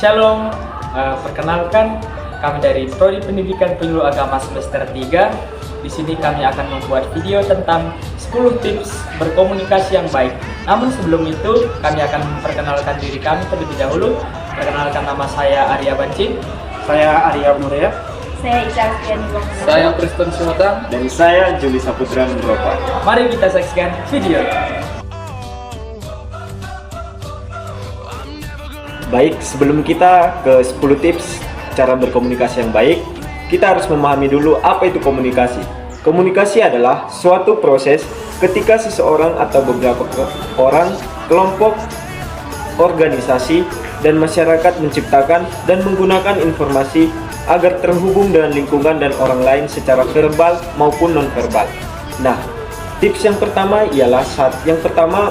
Shalom, perkenalkan kami dari Prodi Pendidikan Penyuluh Agama semester 3. Di sini kami akan membuat video tentang 10 tips berkomunikasi yang baik. Namun sebelum itu, kami akan memperkenalkan diri kami terlebih dahulu. Perkenalkan, nama saya Arya Bancin. Saya Arya Muria. Saya Ica Fiani Wongso. Saya Kristen Sumatang. Dan saya Juli Saputra Nugropa. Mari kita saksikan video. Baik, sebelum kita ke 10 tips cara berkomunikasi yang baik, kita harus memahami dulu apa itu komunikasi. Komunikasi adalah suatu proses ketika seseorang atau beberapa orang, kelompok, organisasi, dan masyarakat menciptakan dan menggunakan informasi agar terhubung dengan lingkungan dan orang lain secara verbal maupun non-verbal. Nah, tips yang pertama ialah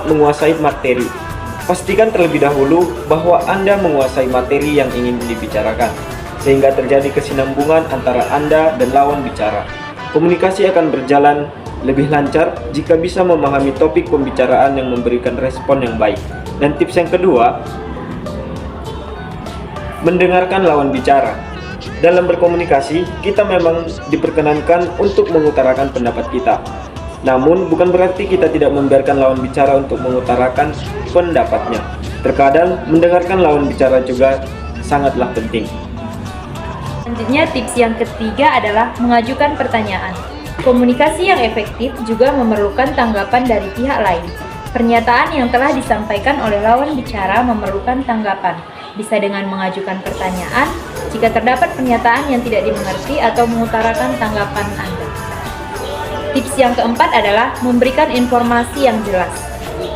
menguasai materi. Pastikan terlebih dahulu bahwa Anda menguasai materi yang ingin dibicarakan, sehingga terjadi kesinambungan antara Anda dan lawan bicara. Komunikasi akan berjalan lebih lancar jika bisa memahami topik pembicaraan yang memberikan respon yang baik. Dan tips yang kedua, mendengarkan lawan bicara. Dalam berkomunikasi, kita memang diperkenankan untuk mengutarakan pendapat kita. Namun, bukan berarti kita tidak membiarkan lawan bicara untuk mengutarakan pendapatnya. Terkadang, mendengarkan lawan bicara juga sangatlah penting. Selanjutnya, tips yang ketiga adalah mengajukan pertanyaan. Komunikasi yang efektif juga memerlukan tanggapan dari pihak lain. Pernyataan yang telah disampaikan oleh lawan bicara memerlukan tanggapan. Bisa dengan mengajukan pertanyaan jika terdapat pernyataan yang tidak dimengerti atau mengutarakan tanggapan Anda. Tips yang keempat adalah memberikan informasi yang jelas.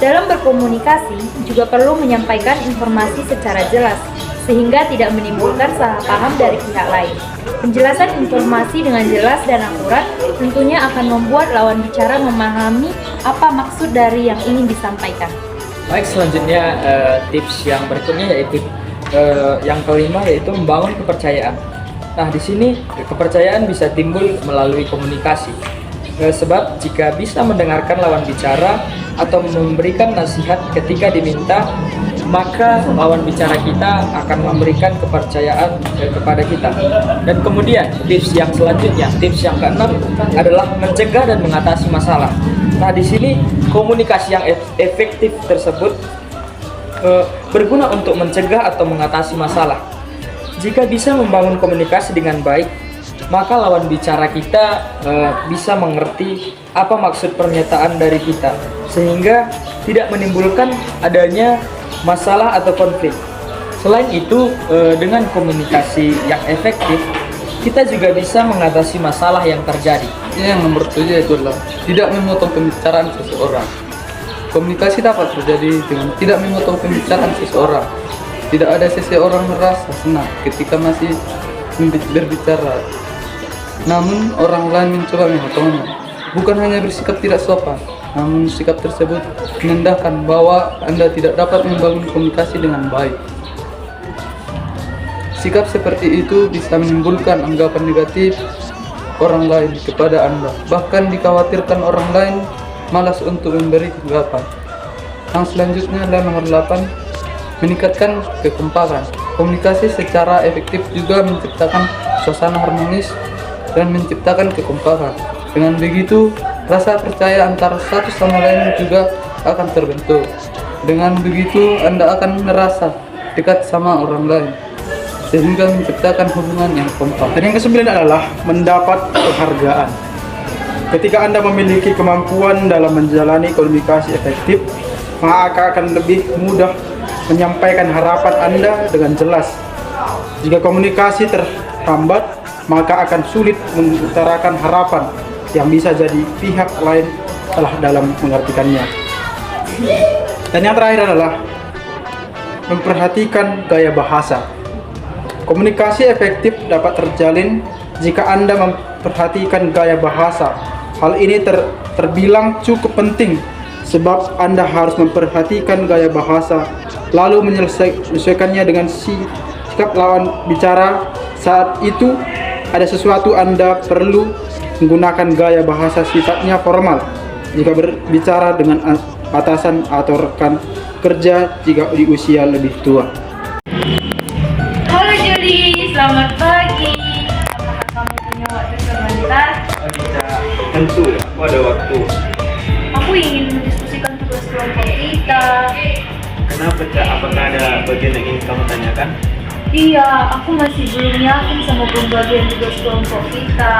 Dalam berkomunikasi juga perlu menyampaikan informasi secara jelas, sehingga tidak menimbulkan salah paham dari pihak lain. Penjelasan informasi dengan jelas dan akurat tentunya akan membuat lawan bicara memahami apa maksud dari yang ingin disampaikan. Baik, selanjutnya tips yang berikutnya yaitu yang kelima, yaitu membangun kepercayaan. Nah, di sini kepercayaan bisa timbul melalui komunikasi. Sebab jika bisa mendengarkan lawan bicara atau memberikan nasihat ketika diminta, maka lawan bicara kita akan memberikan kepercayaan kepada kita. Dan kemudian tips yang selanjutnya, tips yang keenam adalah mencegah dan mengatasi masalah. Nah, di sini komunikasi yang efektif tersebut berguna untuk mencegah atau mengatasi masalah. Jika bisa membangun komunikasi dengan baik, maka lawan bicara kita bisa mengerti apa maksud pernyataan dari kita, sehingga tidak menimbulkan adanya masalah atau konflik. Selain itu, dengan komunikasi yang efektif, kita juga bisa mengatasi masalah yang terjadi. Yang nomor 7 itu adalah tidak memotong pembicaraan seseorang. Komunikasi dapat terjadi dengan tidak memotong pembicaraan seseorang. Tidak ada seseorang merasa senang ketika masih berbicara, namun orang lain mencoba memotongnya. Bukan hanya bersikap tidak sopan, namun sikap tersebut menandakan bahwa Anda tidak dapat membangun komunikasi dengan baik. Sikap seperti itu bisa menimbulkan anggapan negatif orang lain kepada Anda. Bahkan dikhawatirkan orang lain malas untuk memberi tanggapan. Yang selanjutnya adalah nomor 8, meningkatkan kekompakan. Komunikasi secara efektif juga menciptakan suasana harmonis dan menciptakan kekompakan. Dengan begitu, rasa percaya antara satu sama lain juga akan terbentuk. Dengan begitu, Anda akan merasa dekat sama orang lain, sehingga menciptakan hubungan yang kompak. Dan yang kesembilan adalah mendapat penghargaan. Ketika Anda memiliki kemampuan dalam menjalani komunikasi efektif, maka akan lebih mudah menyampaikan harapan Anda dengan jelas. Jika komunikasi terhambat, maka akan sulit mengutarakan harapan yang bisa jadi pihak lain salah dalam mengartikannya. Dan yang terakhir adalah memperhatikan gaya bahasa. Komunikasi efektif dapat terjalin jika Anda memperhatikan gaya bahasa. Hal ini terbilang cukup penting sebab Anda harus memperhatikan gaya bahasa lalu menyesuaikannya dengan sikap lawan bicara. Saat itu ada sesuatu Anda perlu menggunakan gaya bahasa sifatnya formal jika berbicara dengan atasan atau rekan kerja jika di usia lebih tua. selamat pagi. Apakah kamu punya waktu sebentar? Tentu, aku ada waktu. Aku ingin mendiskusikan tugas kelompok kita. Kenapa, Cak? Apakah ada bagian yang ingin kamu tanyakan? Iya, aku masih belum yakin sama pembagian tugas kelompok kita.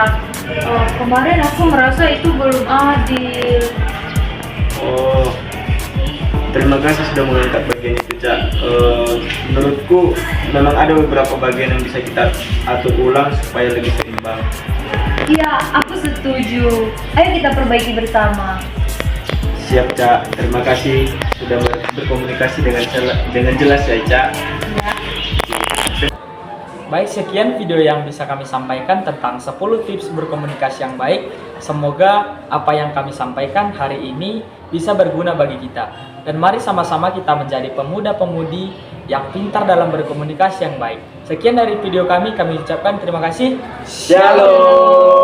Kemarin aku merasa itu belum adil. Oh, terima kasih sudah mengangkat bagian itu, Cak. Menurutku memang ada beberapa bagian yang bisa kita atur ulang supaya lebih seimbang. Iya, aku setuju. Ayo kita perbaiki bersama. Siap, Cak. Terima kasih sudah berkomunikasi dengan jelas ya, Cak. Baik, sekian video yang bisa kami sampaikan tentang 10 tips berkomunikasi yang baik. Semoga apa yang kami sampaikan hari ini bisa berguna bagi kita. Dan mari sama-sama kita menjadi pemuda-pemudi yang pintar dalam berkomunikasi yang baik. Sekian dari video kami ucapkan terima kasih. Shalom.